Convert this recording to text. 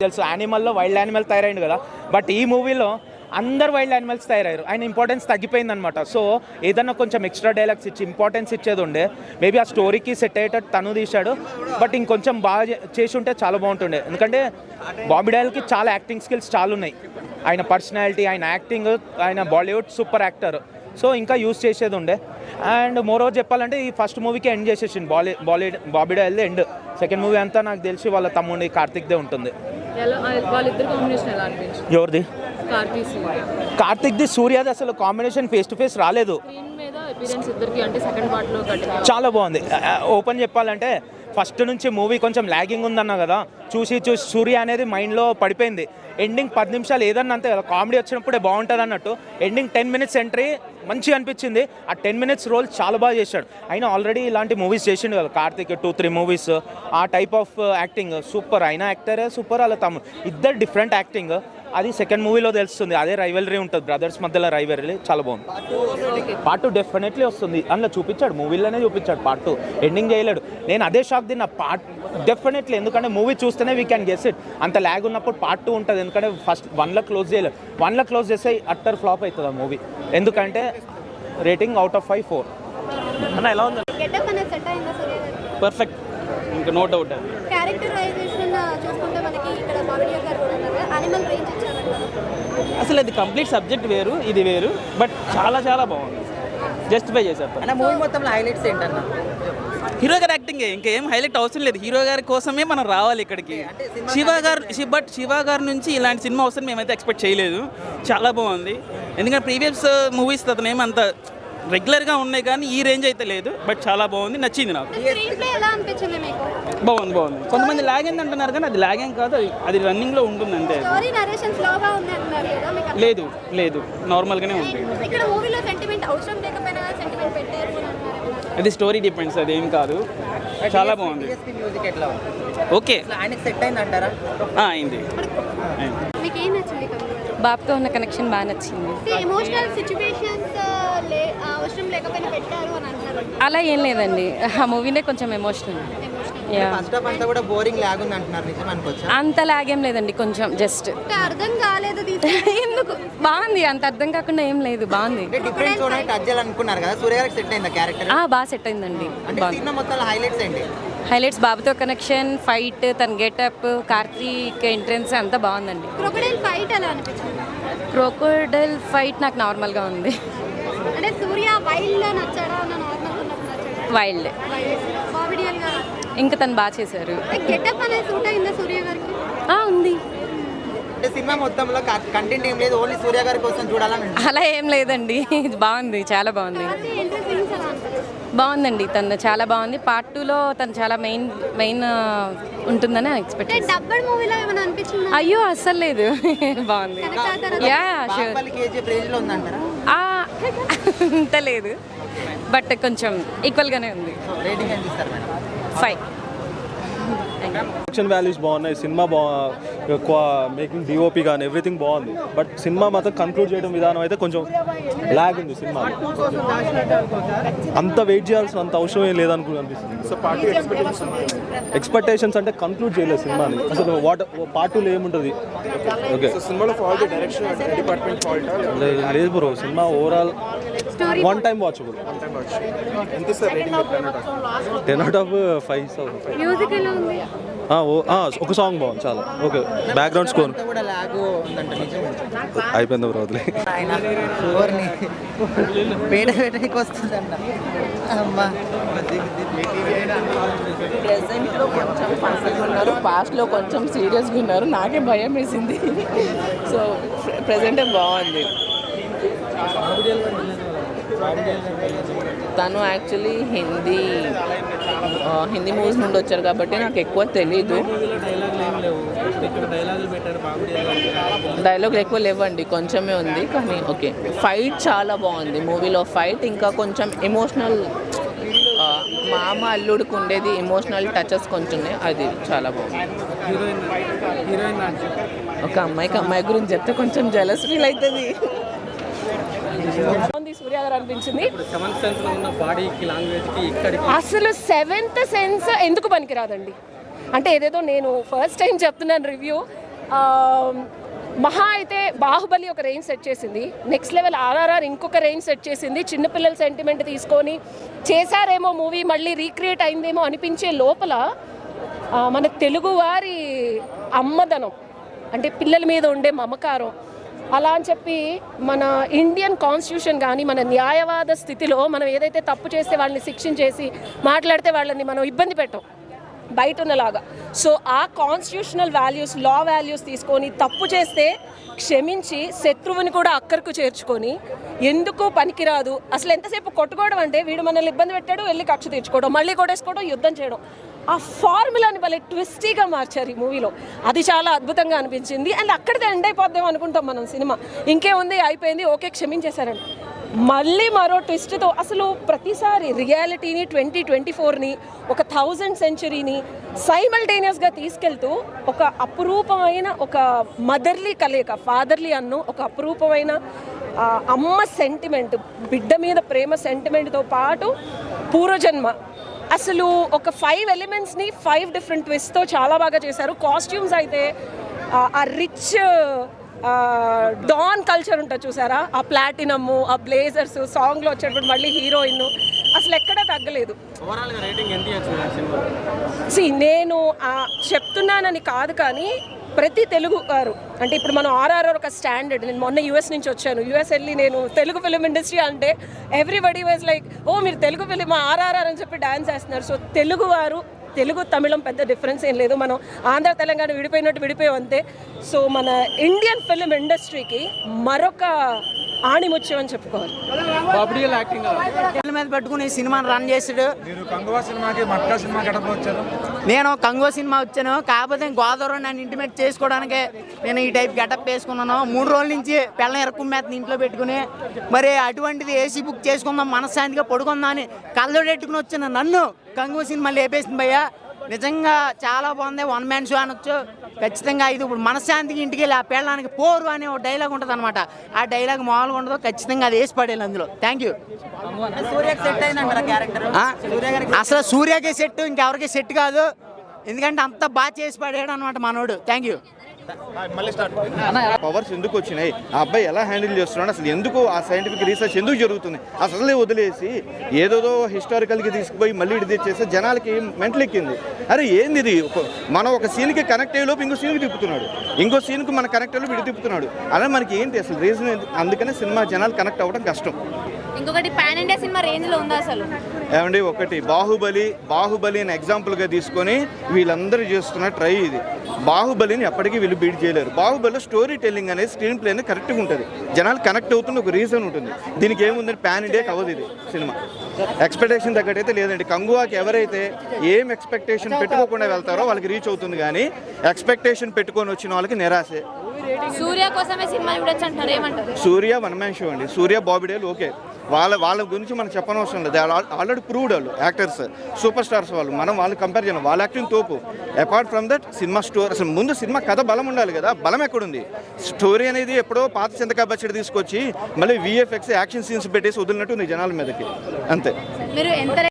తెలుసు యానిమల్లో wild animal తయారైంది కదా, బట్ ఈ మూవీలో అందరు వైల్డ్ యానిమల్స్ తయారయ్యారు. ఆయన ఇంపార్టెన్స్ తగ్గిపోయింది అనమాట. సో ఏదన్నా కొంచెం ఎక్స్ట్రా డైలాగ్స్ ఇచ్చి ఇంపార్టెన్స్ ఇచ్చేది ఉండే, మేబీ ఆ స్టోరీకి సెట్ అయ్యేటట్టు తను తీశాడు. బట్ ఇంకొంచెం బాగా చేసి ఉంటే చాలా బాగుంటుండే, ఎందుకంటే బాబీ డయల్కి చాలా యాక్టింగ్ స్కిల్స్ చాలా ఉన్నాయి. ఆయన పర్సనాలిటీ, ఆయన యాక్టింగ్, ఆయన బాలీవుడ్ సూపర్ యాక్టర్. సో ఇంకా యూజ్ చేసేది ఉండే. అండ్ మోరోవర్ చెప్పాలంటే ఈ ఫస్ట్ మూవీకి ఎండ్ చేసేసింది బాబీ డయల్ది ఎండ్. సెకండ్ మూవీ అంతా నాకు తెలిసి వాళ్ళ తమ్ముడి కార్తిక్దే ఉంటుంది. ఎవరిది? కార్తిక్ది సూర్యది అసలు కాంబినేషన్ ఫేస్ టు ఫేస్ రాలేదు. చాలా బాగుంది. ఓపెన్ చెప్పాలంటే ఫస్ట్ నుంచి మూవీ కొంచెం ల్యాగింగ్ ఉందన్నా కదా, చూసి సూర్య అనేది మైండ్లో పడిపోయింది. ఎండింగ్ 10 నిమిషాలు ఏదన్నా అంతే కదా, కామెడీ వచ్చినప్పుడే బాగుంటుంది అన్నట్టు. ఎండింగ్ 10 మినిట్స్ ఎంట్రీ మంచిగా అనిపించింది. ఆ 10 మినిట్స్ రోల్ చాలా బాగా చేశాడు. ఆయన ఆల్రెడీ ఇలాంటి మూవీస్ చేసిండు కదా, కార్తిక్ 2-3 మూవీస్. ఆ టైప్ ఆఫ్ యాక్టింగ్ సూపర్. ఆయన యాక్టరే సూపర్, అలా తమ్ముడు ఇద్దరు డిఫరెంట్ యాక్టింగ్. అది సెకండ్ మూవీలో తెలుస్తుంది. అదే రైవలరీ ఉంటుంది, బ్రదర్స్ మధ్యలో రైవలరీ. చాలా బాగుంది. పార్ట్ 2 డెఫినెట్లీ వస్తుంది. అందులో చూపించాడు, మూవీలోనే చూపించాడు. పార్ట్ 2 ఎండింగ్ చేయలేడు. నేను అదే షాక్ తిన్నా. పార్ట్ డెఫినెట్లీ, ఎందుకంటే మూవీ చూస్తేనే వీ క్యాన్ గెస్ ఇట్. అంత ల్యాగ్ ఉన్నప్పుడు పార్ట్ 2 ఉంటుంది. ఎందుకంటే ఫస్ట్ 1లో క్లోజ్ చేయలేదు. 1లో క్లోజ్ చేస్తే అట్టర్ ఫ్లాప్ అవుతుంది ఆ మూవీ. ఎందుకంటే రేటింగ్ అవుట్ ఆఫ్ 5 4. అన్న ఎలా ఉంది? పర్ఫెక్ట్, ఇంకా నో డౌట్. అసలు అది కంప్లీట్ సబ్జెక్ట్ వేరు, ఇది వేరు, బట్ చాలా చాలా బాగుంది. జస్టిఫై చేశారు. అన్న మూవీ మొత్తంలో హైలైట్స్ ఏంటన్నా? హీరో గారి యాక్టింగ్, ఇంకేం హైలైట్ అవసరం లేదు. హీరో గారి కోసమే మనం రావాలి ఇక్కడికి. శివ గారి నుంచి ఇలాంటి సినిమా వస్తుంది మేమైతే ఎక్స్పెక్ట్ చేయలేదు. చాలా బాగుంది. ఎందుకంటే ప్రీవియస్ మూవీస్ అతను ఏమంత రెగ్యులర్గా ఉన్నాయి, కానీ ఈ రేంజ్ అయితే లేదు. బట్ చాలా బాగుంది, నచ్చింది నాకు. బాగుంది. కొంతమంది లాగింగ్ అంటున్నారు, కానీ అది లాగింగ్ కాదు, అది రన్నింగ్లో ఉంటుంది అంతే. లేదు నార్మల్గానే ఉంది. అది స్టోరీ డిపెండ్స్, అది ఏం కాదు. చాలా బాగుంది. ఓకే, అయింది. బాబుతో ఉన్న కనెక్షన్ బాగా నచ్చింది. అలా ఏం లేదండి, ఆ మూవీనే కొంచెం ఎమోషనల్. అంత లాగేం లేదండి, కొంచెం జస్ట్ అర్థం కాలేదు. ఎందుకు బాగుంది, అంత అర్థం కాకుండా ఏం లేదు, బాగుంది. బాగా సెట్ అయిందండి. హైలైట్స్ బాబుతో కనెక్షన్, ఫైట్, తన గెటప్, కార్తీక్ ఎంట్రన్స్ అంతా బాగుందండి. క్రోకోడైల్ ఫైట్ నాకు నార్మల్గా ఉంది. వైల్డ్ ఇంకా తను బాగా చేశారు. ఉంది. సినిమా మొత్తంలో కంటెంట్ ఏం లేదు, ఓన్లీ సూర్య గారి కోసం చూడాలని. అలా ఏం లేదండి, బాగుంది, చాలా బాగుంది. బాగుందండి, తను చాలా బాగుంది. పార్ట్ 2లో తను చాలా మెయిన్ ఉంటుందని ఎక్స్పెక్ట్. అయ్యో అస్సలు లేదు, బాగుంది. అంత లేదు, బట్ కొంచెం ఈక్వల్గానే ఉంది. 5. యాక్షన్ వాల్యూస్ బాగున్నాయి. సినిమా ఎక్కువ మేకింగ్, డిఓపి కానీ ఎవ్రీథింగ్ బాగుంది. బట్ సినిమా మాత్రం కంక్లూడ్ చేయడం విధానం అయితే కొంచెం లాగ్ ఉంది. సినిమా అంత వెయిట్ చేయాల్సిన అంత అవసరం ఏం లేదనుకుంటుంది. ఎక్స్పెక్టేషన్స్ అంటే కంక్లూడ్ చేయలేదు సినిమాని. అసలు పార్ట్ 2లో ఏముంటుంది? ఓకే, లేదు bro, cinema overall 1 time watchable. 10/5. ఒక సాంగ్ బాగుంది, చాలా ఓకే. బ్యాక్గ్రౌండ్ స్కోర్ అయిపోయింది బ్రో, వదిలే. ప్రెజెంట్లో కొంచెం ఫన్గా ఉన్నారు, పాస్ట్లో కొంచెం సీరియస్గా ఉన్నారు. నాకే భయం వేసింది. సో ప్రెజెంటే బాగుంది. తను యాక్చువల్లీ హిందీ మూవీస్ నుండి వచ్చారు కాబట్టి నాకు ఎక్కువ తెలీదు. డైలాగులు ఎక్కువ లేవండి, కొంచెమే ఉంది, కానీ ఓకే. ఫైట్ చాలా బాగుంది మూవీలో. ఫైట్ ఇంకా కొంచెం ఎమోషనల్, మామ అల్లుడికి ఉండేది ఎమోషనల్ టచెస్ కొంచెం, అది చాలా బాగుంది. ఒక అమ్మాయి గురించి చెప్తే కొంచెం జెలస్ ఫీల్ అవుతుంది. సూర్య గారు అనిపించింది. అసలు 7th సెన్స్ ఎందుకు పనికిరాదండి? అంటే ఏదేదో నేను ఫస్ట్ టైం చెప్తున్నాను రివ్యూ, మహా అయితే బాహుబలి ఒక రేంజ్ సెట్ చేసింది, నెక్స్ట్ లెవెల్ ఆర్ఆర్ఆర్ ఇంకొక రేంజ్ సెట్ చేసింది. చిన్నపిల్లల సెంటిమెంట్ తీసుకొని చేశారేమో మూవీ, మళ్ళీ రీక్రియేట్ అయిందేమో అనిపించే లోపల మన తెలుగువారి అమ్మదనం అంటే పిల్లల మీద ఉండే మమకారం అలా అని చెప్పి మన ఇండియన్ కాన్స్టిట్యూషన్ కానీ మన న్యాయవాద స్థితిలో మనం ఏదైతే తప్పు చేస్తే వాళ్ళని శిక్షించేసి మాట్లాడితే వాళ్ళని మనం ఇబ్బంది పెట్టాం బయట ఉన్నలాగా. సో ఆ కాన్స్టిట్యూషనల్ వాల్యూస్, లా వాల్యూస్ తీసుకొని తప్పు చేస్తే క్షమించి శత్రువుని కూడా అక్కరకు చేర్చుకొని ఎందుకు పనికిరాదు, అసలు ఎంతసేపు కొట్టుకోవడం అంటే వీడు మనల్ని ఇబ్బంది పెట్టాడు వెళ్ళి కక్ష తీర్చుకోవడం, మళ్ళీ కొట్టేసుకోవడం, యుద్ధం చేయడం, ఆ ఫార్ములాని భలే ట్విస్టీగా మార్చారు ఈ మూవీలో. అది చాలా అద్భుతంగా అనిపించింది. అండ్ అక్కడితో ఎండ్ అయిపోద్దాం అనుకుంటాం మనం సినిమా, ఇంకేముంది అయిపోయింది ఓకే క్షమించేశారండి. మళ్ళీ మరో ట్విస్ట్తో అసలు ప్రతిసారి రియాలిటీని 2024ని ఒక 1000th సెంచరీని సైమల్టేనియస్గా తీసుకెళ్తూ ఒక అపురూపమైన ఒక మదర్లీ కలయిక, ఫాదర్లీ అన్ను ఒక అపురూపమైన అమ్మ సెంటిమెంట్, బిడ్డ మీద ప్రేమ సెంటిమెంట్తో పాటు పూర్వజన్మ, అసలు ఒక 5 ఎలిమెంట్స్ని 5 డిఫరెంట్ ట్విస్ట్తో చాలా బాగా చేశారు. కాస్ట్యూమ్స్ అయితే ఆ రిచ్ డాన్ కల్చర్ ఉంటుంది చూసారా, ఆ ప్లాటినమ్, ఆ బ్లేజర్స్, సాంగ్లో వచ్చేటప్పుడు మళ్ళీ హీరోయిన్ అసలు ఎక్కడా తగ్గలేదు. నేను చెప్తున్నానని కాదు కానీ ప్రతి తెలుగు వారు అంటే ఇప్పుడు మనం ఆర్ఆర్ఆర్ ఒక స్టాండర్డ్. నేను మొన్న యూఎస్ నుంచి వచ్చాను, యూఎస్ వెళ్ళి నేను తెలుగు ఫిలిం ఇండస్ట్రీ అంటే ఎవ్రీబడి వాజ్ లైక్ ఓ మీరు తెలుగు ఫిలిం ఆర్ఆర్ఆర్ అని చెప్పి డాన్స్ వేస్తున్నారు. సో తెలుగు వారు, తెలుగు తమిళం పెద్ద డిఫరెన్స్ ఏం లేదు, మనం ఆంధ్ర తెలంగాణ విడిపోయినట్టు విడిపోయాం అంతే. సో మన ఇండియన్ ఫిలిం ఇండస్ట్రీకి మరొక ఆణిముత్యం అని చెప్పుకోవాలి. మీద పెట్టుకుని ఈ సినిమాని రన్ చేసాడు. నేను కంగువా సినిమా వచ్చాను, కాకపోతే గోదావరి నన్ను ఇంటిమేట్ చేసుకోవడానికి నేను ఈ టైప్ గెటప్ వేసుకున్నాను. 3 రోజుల నుంచి పెళ్ళం ఎరక్కుమ్మేతను ఇంట్లో పెట్టుకుని, మరి అటువంటిది ఏసీ బుక్ చేసుకుందాం మనశ్శాంతిగా పడుకుందాం అని కళ్ళోడెట్టుకుని వచ్చిన నన్ను కంగువా సినిమా లేపేసింది భయ్య. నిజంగా చాలా బాగుంది, 1 మ్యాన్ షో అనొచ్చు ఖచ్చితంగా. ఇది ఇప్పుడు మనశ్శాంతికి ఇంటికి వెళ్ళి ఆ పెళ్ళడానికి పోరు అనే ఒక డైలాగ్ ఉంటుంది అనమాట, ఆ డైలాగ్ మామూలుగా ఉండదు, ఖచ్చితంగా అది వేసి పడేయాలి అందులో. Thank you. అసలు సూర్యకే సెట్, ఇంకెవరికి సెట్ కాదు, ఎందుకంటే అంత బాగా చేసి పడేయడం అనమాట మనోడు. Thank you. పవర్స్ ఎందుకు వచ్చినాయి, ఆ అబ్బాయి ఎలా హ్యాండిల్ చేస్తున్నాడు, అసలు ఎందుకు ఆ సైంటిఫిక్ రీసెర్చ్ ఎందుకు జరుగుతుంది, అసలే వదిలేసి ఏదోదో హిస్టారికల్కి తీసుకుపోయి మళ్ళీ ఇది చేస్తే జనాలకి మెంటల్ ఎక్కింది. అరే ఏంది ఇది, మనం ఒక సీన్కి కనెక్ట్ అయ్యేలోపు ఇంకో సీన్కి తిప్పుతున్నాడు, ఇంకో సీన్కి మన కనెక్ట్ అయ్యేలోపు విడి తిప్పుతున్నాడు. అలా మనకి ఏంటి అసలు రీజన్ ఏంటి? అందుకనే సినిమా జనాలు కనెక్ట్ అవ్వడం కష్టం. ఇంకొకటి పాన్ ఇండియా సినిమా రేంజ్లో ఉందా అసలు? ఏమండి ఒకటి బాహుబలి అని ఎగ్జాంపుల్గా తీసుకొని వీళ్ళందరూ చేస్తున్న ట్రై ఇది. బాహుబలిని ఎప్పటికీ వీళ్ళు బీట్ చేయలేరు. బాహుబలిలో స్టోరీ టెల్లింగ్ అనేది స్క్రీన్ ప్లే అనేది కరెక్ట్గా ఉంటుంది, జనాలు కనెక్ట్ అవుతున్న ఒక రీజన్ ఉంటుంది. దీనికి ఏముందంటే పాన్ ఇండియాకి అవ్వదు ఇది సినిమా. ఎక్స్పెక్టేషన్ తగ్గట్టయితే లేదండి. కంగువాకి ఎవరైతే ఏం ఎక్స్పెక్టేషన్ పెట్టుకోకుండా వెళ్తారో వాళ్ళకి రీచ్ అవుతుంది, కానీ ఎక్స్పెక్టేషన్ పెట్టుకొని వచ్చిన వాళ్ళకి నిరాశే. సూర్య కోసమే సినిమా చూడొచ్చు అంటారు, ఏమంటారు? సూర్య 1 మ్యాన్ షో అండి. సూర్య బాబీ డేల్ ఓకే, వాళ్ళ గురించి మనం చెప్పనవసరం లేదు, ఆల్రెడీ ప్రూవ్డ్ వాళ్ళు యాక్టర్స్, సూపర్ స్టార్స్ వాళ్ళు. మనం వాళ్ళు కంపేర్ చేయడం, వాళ్ళ యాక్టింగ్ తోపు. Apart from that cinema story, అసలు ముందు సినిమా కథ బలం ఉండాలి కదా, బలం ఎక్కడుంది? స్టోరీ అనేది ఎప్పుడో పాత చింతకాయ పచ్చడి తీసుకొచ్చి మళ్ళీ VFX యాక్షన్ సీన్స్ పెట్టేసి వదిలినట్టు ఉంది జనాల మీదకి, అంతే. మీరు ఎంత